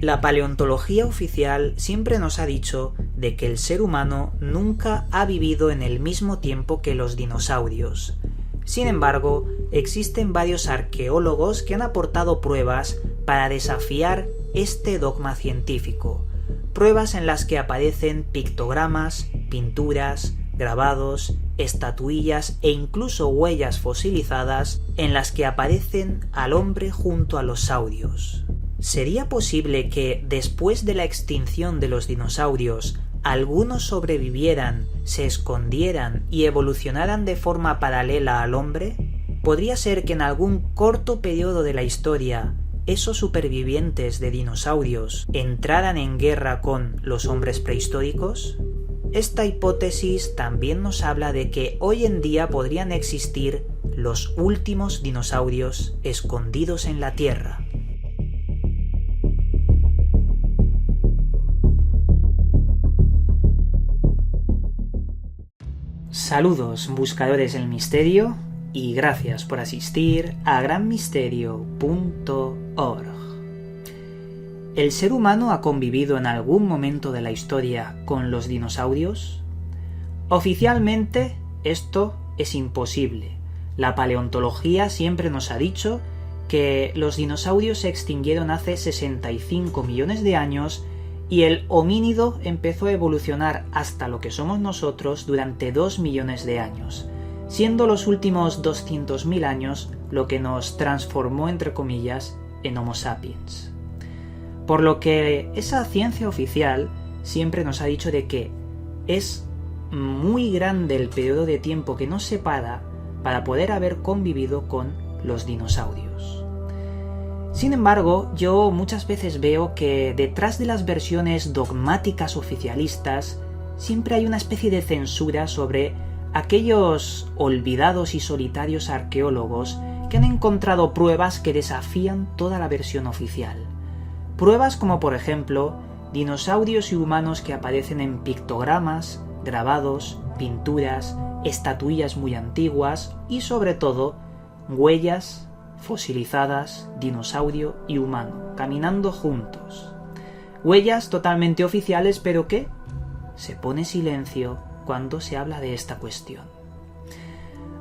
La paleontología oficial siempre nos ha dicho de que el ser humano nunca ha vivido en el mismo tiempo que los dinosaurios. Sin embargo, existen varios arqueólogos que han aportado pruebas para desafiar este dogma científico. Pruebas en las que aparecen pictogramas, pinturas, grabados, estatuillas e incluso huellas fosilizadas en las que aparecen al hombre junto a los saurios. ¿Sería posible que, después de la extinción de los dinosaurios, algunos sobrevivieran, se escondieran y evolucionaran de forma paralela al hombre? ¿Podría ser que en algún corto periodo de la historia esos supervivientes de dinosaurios entraran en guerra con los hombres prehistóricos? Esta hipótesis también nos habla de que hoy en día podrían existir los últimos dinosaurios escondidos en la Tierra. Saludos, buscadores del misterio, y gracias por asistir a granmisterio.org. ¿El ser humano ha convivido en algún momento de la historia con los dinosaurios? Oficialmente, esto es imposible. La paleontología siempre nos ha dicho que los dinosaurios se extinguieron hace 65 millones de años y el homínido empezó a evolucionar hasta lo que somos nosotros durante 2 millones de años, siendo los últimos 200.000 años lo que nos transformó, entre comillas, en Homo sapiens. Por lo que esa ciencia oficial siempre nos ha dicho de que es muy grande el periodo de tiempo que nos separa para poder haber convivido con los dinosaurios. Sin embargo, yo muchas veces veo que detrás de las versiones dogmáticas oficialistas siempre hay una especie de censura sobre aquellos olvidados y solitarios arqueólogos que han encontrado pruebas que desafían toda la versión oficial. Pruebas como, por ejemplo, dinosaurios y humanos que aparecen en pictogramas, grabados, pinturas, estatuillas muy antiguas y, sobre todo, huellas fosilizadas, dinosaurio y humano, caminando juntos. Huellas totalmente oficiales, pero que se pone silencio cuando se habla de esta cuestión.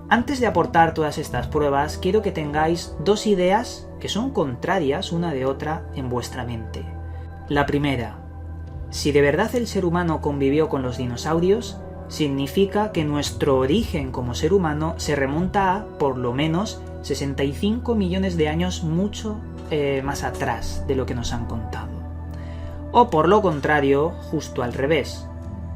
Antes de aportar todas estas pruebas, quiero que tengáis dos ideas que son contrarias una de otra en vuestra mente. La primera: si de verdad el ser humano convivió con los dinosaurios, significa que nuestro origen como ser humano se remonta a, por lo menos, 65 millones de años mucho más atrás de lo que nos han contado. O por lo contrario, justo al revés.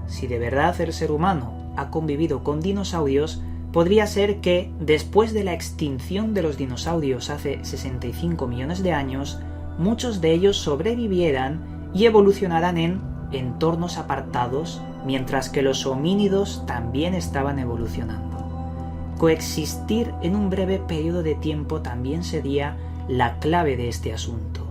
Si de verdad el ser humano ha convivido con dinosaurios, podría ser que, después de la extinción de los dinosaurios hace 65 millones de años, muchos de ellos sobrevivieran y evolucionaran en entornos apartados, mientras que los homínidos también estaban evolucionando. Coexistir en un breve periodo de tiempo también sería la clave de este asunto.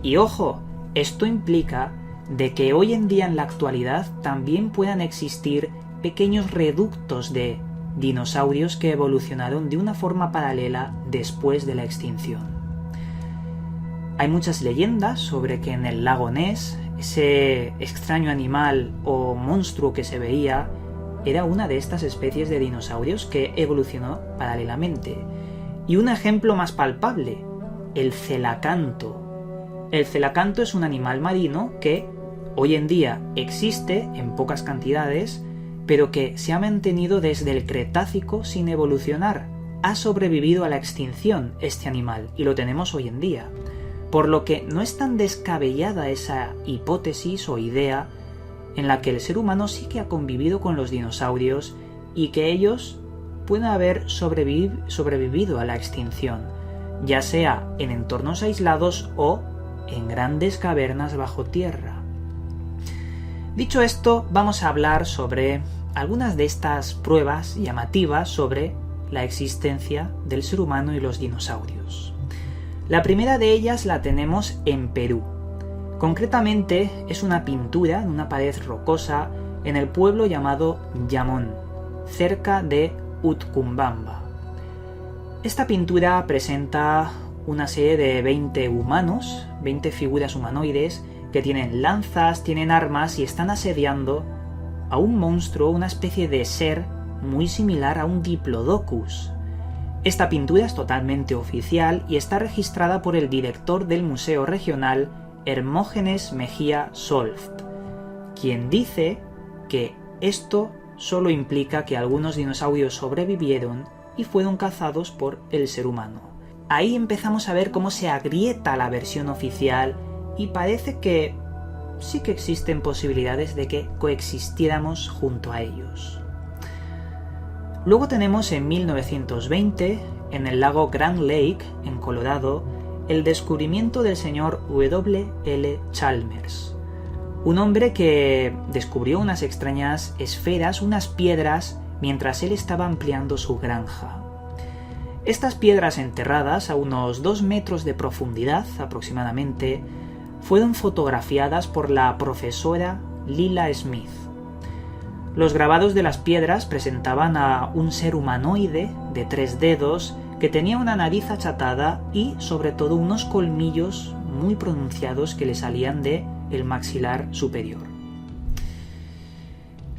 Y ojo, esto implica de que hoy en día en la actualidad también puedan existir pequeños reductos de dinosaurios que evolucionaron de una forma paralela después de la extinción. Hay muchas leyendas sobre que en el lago Ness, ese extraño animal o monstruo que se veía era una de estas especies de dinosaurios que evolucionó paralelamente. Y un ejemplo más palpable, el celacanto. El celacanto es un animal marino que hoy en día existe en pocas cantidades, pero que se ha mantenido desde el Cretácico sin evolucionar. Ha sobrevivido a la extinción este animal y lo tenemos hoy en día. Por lo que no es tan descabellada esa hipótesis o idea en la que el ser humano sí que ha convivido con los dinosaurios y que ellos pueden haber sobrevivido a la extinción, ya sea en entornos aislados o en grandes cavernas bajo tierra. Dicho esto, vamos a hablar sobre algunas de estas pruebas llamativas sobre la existencia del ser humano y los dinosaurios. La primera de ellas la tenemos en Perú. Concretamente es una pintura en una pared rocosa en el pueblo llamado Yamón, cerca de Utcumbamba. Esta pintura presenta una serie de 20 humanos 20 figuras humanoides que tienen lanzas, tienen armas y están asediando a un monstruo, una especie de ser muy similar a un Diplodocus. Esta pintura es totalmente oficial y está registrada por el director del Museo Regional, Hermógenes Mejía Solft, quien dice que esto solo implica que algunos dinosaurios sobrevivieron y fueron cazados por el ser humano. Ahí empezamos a ver cómo se agrieta la versión oficial y parece que sí que existen posibilidades de que coexistiéramos junto a ellos. Luego tenemos en 1920, en el lago Grand Lake, en Colorado, el descubrimiento del señor W. L. Chalmers, un hombre que descubrió unas extrañas esferas, unas piedras, mientras él estaba ampliando su granja. Estas piedras enterradas a unos 2 metros de profundidad aproximadamente fueron fotografiadas por la profesora Lila Smith. Los grabados de las piedras presentaban a un ser humanoide de 3 dedos que tenía una nariz achatada y sobre todo unos colmillos muy pronunciados que le salían del maxilar superior.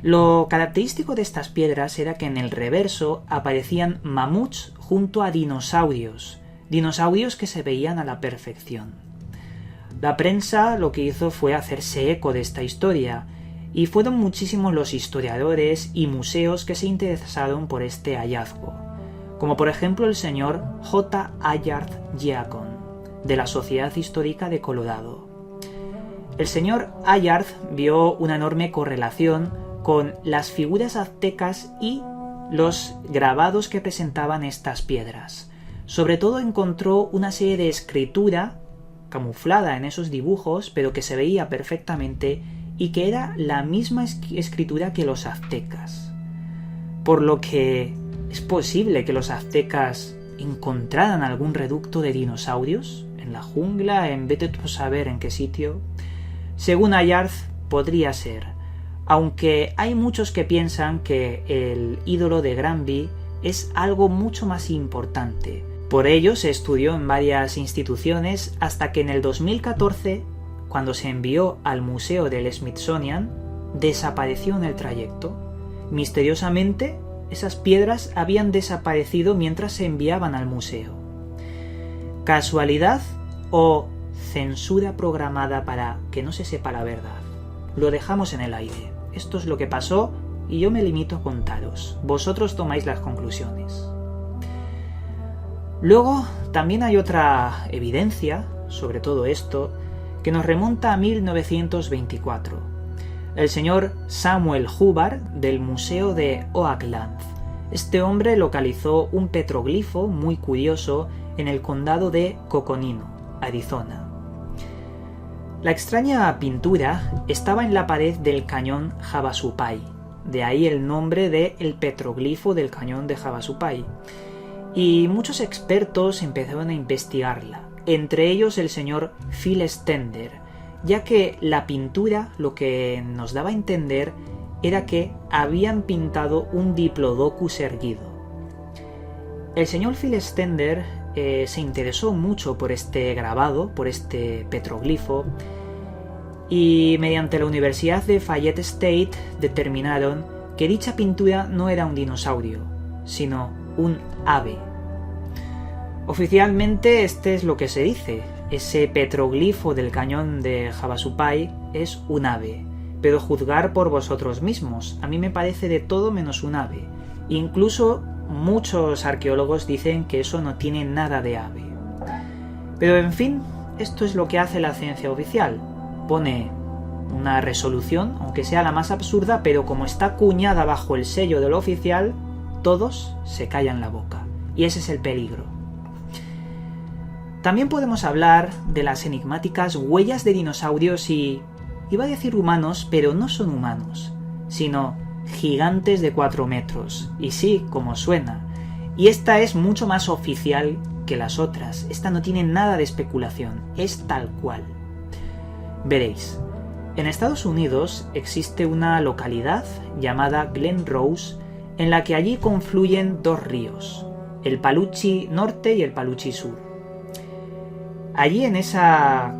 Lo característico de estas piedras era que en el reverso aparecían mamuts junto a dinosaurios que se veían a la perfección. La prensa lo que hizo fue hacerse eco de esta historia, y fueron muchísimos los historiadores y museos que se interesaron por este hallazgo, como por ejemplo el señor J. Allard Giacon, de la Sociedad Histórica de Colorado. El señor Allard vio una enorme correlación con las figuras aztecas y los grabados que presentaban estas piedras. Sobre todo encontró una serie de escritura camuflada en esos dibujos, pero que se veía perfectamente y que era la misma escritura que los aztecas. Por lo que es posible que los aztecas encontraran algún reducto de dinosaurios en la jungla, en vete tú a saber en qué sitio. Según Allard, podría ser, aunque hay muchos que piensan que el ídolo de Granby es algo mucho más importante. Por ello se estudió en varias instituciones hasta que en el 2014, cuando se envió al Museo del Smithsonian, desapareció en el trayecto. Misteriosamente, esas piedras habían desaparecido mientras se enviaban al museo. ¿Casualidad o censura programada para que no se sepa la verdad? Lo dejamos en el aire. Esto es lo que pasó y yo me limito a contaros. Vosotros tomáis las conclusiones. Luego, también hay otra evidencia sobre todo esto que nos remonta a 1924. El señor Samuel Hubbard del Museo de Oakland. Este hombre localizó un petroglifo muy curioso en el condado de Coconino, Arizona. La extraña pintura estaba en la pared del cañón Havasupai, de ahí el nombre de el petroglifo del cañón de Havasupai. Y muchos expertos empezaron a investigarla, entre ellos el señor Phil Stender, ya que la pintura lo que nos daba a entender era que habían pintado un Diplodocus erguido. El señor Phil Stender se interesó mucho por este grabado, por este petroglifo, y mediante la Universidad de Fayette State determinaron que dicha pintura no era un dinosaurio, sino un ave. Oficialmente este es lo que se dice, ese petroglifo del cañón de Havasupai es un ave, pero juzgar por vosotros mismos, a mí me parece de todo menos un ave. Incluso muchos arqueólogos dicen que eso no tiene nada de ave. Pero en fin, esto es lo que hace la ciencia oficial, pone una resolución, aunque sea la más absurda, pero como está cuñada bajo el sello de lo oficial, todos se callan la boca, y ese es el peligro. También podemos hablar de las enigmáticas huellas de dinosaurios y, iba a decir humanos, pero no son humanos, sino gigantes de 4 metros, y sí, como suena, y esta es mucho más oficial que las otras, esta no tiene nada de especulación, es tal cual. Veréis, en Estados Unidos existe una localidad llamada Glen Rose, en la que allí confluyen 2 ríos, el Paluchi Norte y el Paluchi Sur. Allí en esa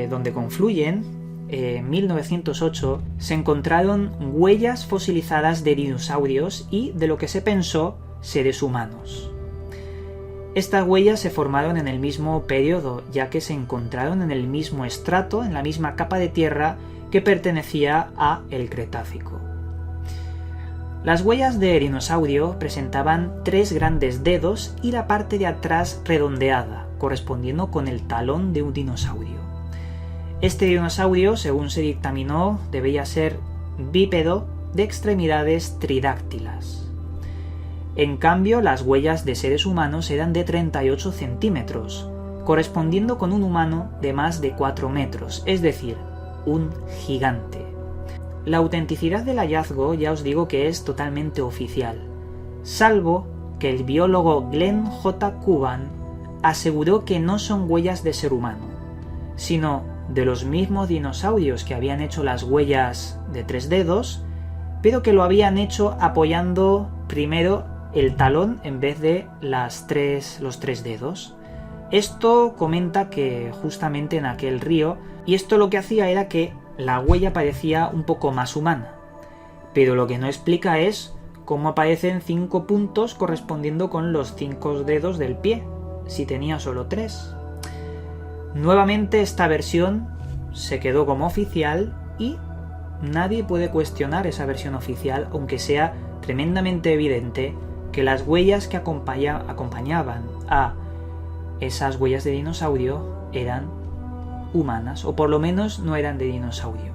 donde confluyen, en 1908, se encontraron huellas fosilizadas de dinosaurios y de lo que se pensó seres humanos. Estas huellas se formaron en el mismo periodo, ya que se encontraron en el mismo estrato, en la misma capa de tierra que pertenecía a el Cretácico. Las huellas de dinosaurio presentaban 3 grandes dedos y la parte de atrás redondeada, correspondiendo con el talón de un dinosaurio. Este dinosaurio, según se dictaminó, debía ser bípedo de extremidades tridáctilas. En cambio, las huellas de seres humanos eran de 38 centímetros, correspondiendo con un humano de más de 4 metros, es decir, un gigante. La autenticidad del hallazgo ya os digo que es totalmente oficial, salvo que el biólogo Glenn J. Cuban aseguró que no son huellas de ser humano, sino de los mismos dinosaurios que habían hecho las huellas de 3 dedos, pero que lo habían hecho apoyando primero el talón en vez de los 3 dedos. Esto comenta que justamente en aquel río, y esto lo que hacía era que la huella parecía un poco más humana, pero lo que no explica es cómo aparecen 5 puntos correspondiendo con los 5 dedos del pie, si tenía solo 3. Nuevamente esta versión se quedó como oficial y nadie puede cuestionar esa versión oficial, aunque sea tremendamente evidente que las huellas que acompañaban a esas huellas de dinosaurio eran humanas, o por lo menos no eran de dinosaurio.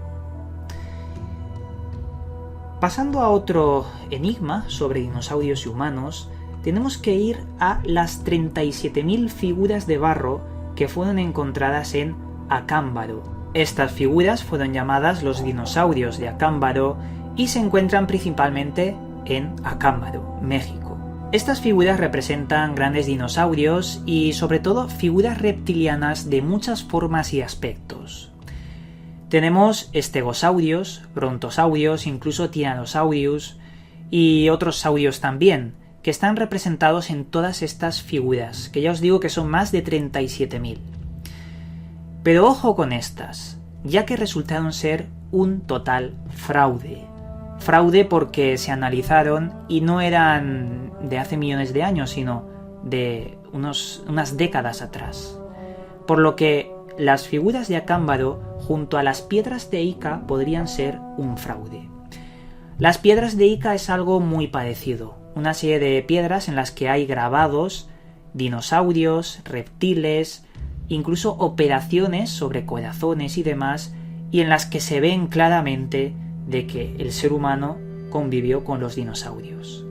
Pasando a otro enigma sobre dinosaurios y humanos, tenemos que ir a las 37.000 figuras de barro que fueron encontradas en Acámbaro. Estas figuras fueron llamadas los dinosaurios de Acámbaro y se encuentran principalmente en Acámbaro, México. Estas figuras representan grandes dinosaurios y sobre todo figuras reptilianas de muchas formas y aspectos. Tenemos estegosaurios, brontosaurios, incluso tiranosaurios y otros saurios también, que están representados en todas estas figuras, que ya os digo que son más de 37.000. Pero ojo con estas, ya que resultaron ser un total fraude. Fraude porque se analizaron y no eran de hace millones de años, sino de unas décadas atrás. Por lo que las figuras de Acámbaro junto a las piedras de Ica podrían ser un fraude. Las piedras de Ica es algo muy parecido, una serie de piedras en las que hay grabados dinosaurios, reptiles, incluso operaciones sobre corazones y demás, y en las que se ven claramente de que el ser humano convivió con los dinosaurios.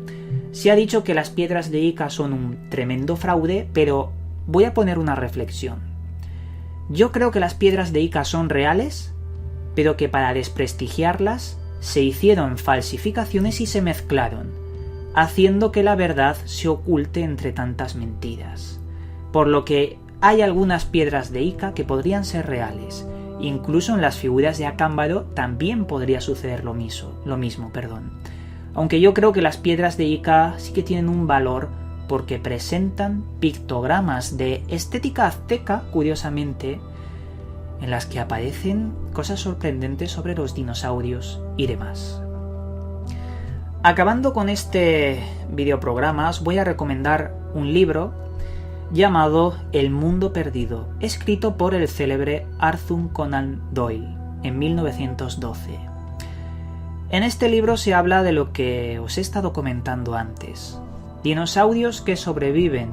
Se ha dicho que las piedras de Ica son un tremendo fraude, pero voy a poner una reflexión. Yo creo que las piedras de Ica son reales, pero que para desprestigiarlas se hicieron falsificaciones y se mezclaron, haciendo que la verdad se oculte entre tantas mentiras. Por lo que hay algunas piedras de Ica que podrían ser reales. Incluso en las figuras de Acámbaro también podría suceder lo mismo. Aunque yo creo que las piedras de Ica sí que tienen un valor porque presentan pictogramas de estética azteca, curiosamente, en las que aparecen cosas sorprendentes sobre los dinosaurios y demás. Acabando con este videoprograma, os voy a recomendar un libro llamado El Mundo Perdido, escrito por el célebre Arthur Conan Doyle en 1912. En este libro se habla de lo que os he estado comentando antes: dinosaurios que sobreviven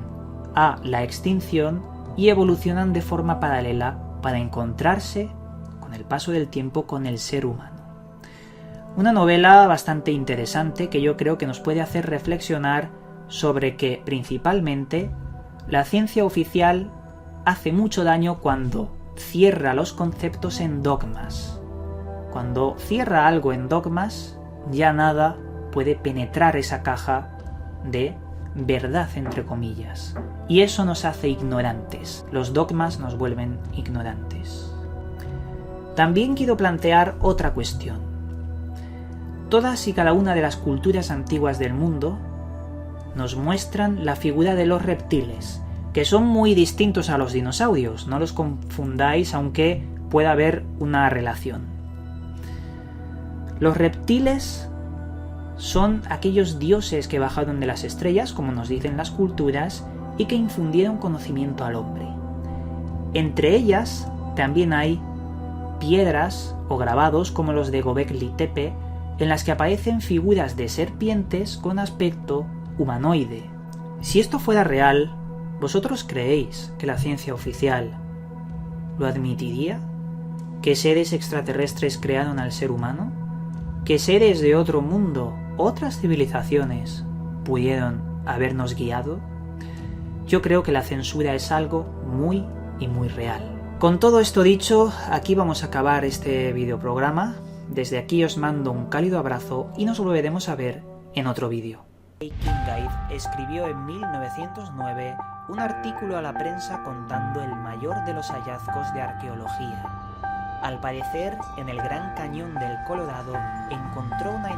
a la extinción y evolucionan de forma paralela para encontrarse, con el paso del tiempo, con el ser humano. Una novela bastante interesante que yo creo que nos puede hacer reflexionar sobre que, principalmente, la ciencia oficial hace mucho daño cuando cierra los conceptos en dogmas. Cuando cierra algo en dogmas, ya nada puede penetrar esa caja de verdad, entre comillas. Y eso nos hace ignorantes. Los dogmas nos vuelven ignorantes. También quiero plantear otra cuestión. Todas y cada una de las culturas antiguas del mundo nos muestran la figura de los reptiles, que son muy distintos a los dinosaurios, no los confundáis, aunque puede haber una relación. Los reptiles son aquellos dioses que bajaron de las estrellas, como nos dicen las culturas, y que infundieron conocimiento al hombre. Entre ellas también hay piedras o grabados como los de Göbekli Tepe, en las que aparecen figuras de serpientes con aspecto humanoide. Si esto fuera real, ¿vosotros creéis que la ciencia oficial lo admitiría? ¿Que seres extraterrestres crearon al ser humano? ¿Que seres de otro mundo, otras civilizaciones, pudieron habernos guiado? Yo creo que la censura es algo muy y muy real. Con todo esto dicho, aquí vamos a acabar este videoprograma. Desde aquí os mando un cálido abrazo y nos volveremos a ver en otro vídeo. Kincaid escribió en 1909 un artículo a la prensa contando el mayor de los hallazgos de arqueología. Al parecer, en el Gran Cañón del Colorado encontró una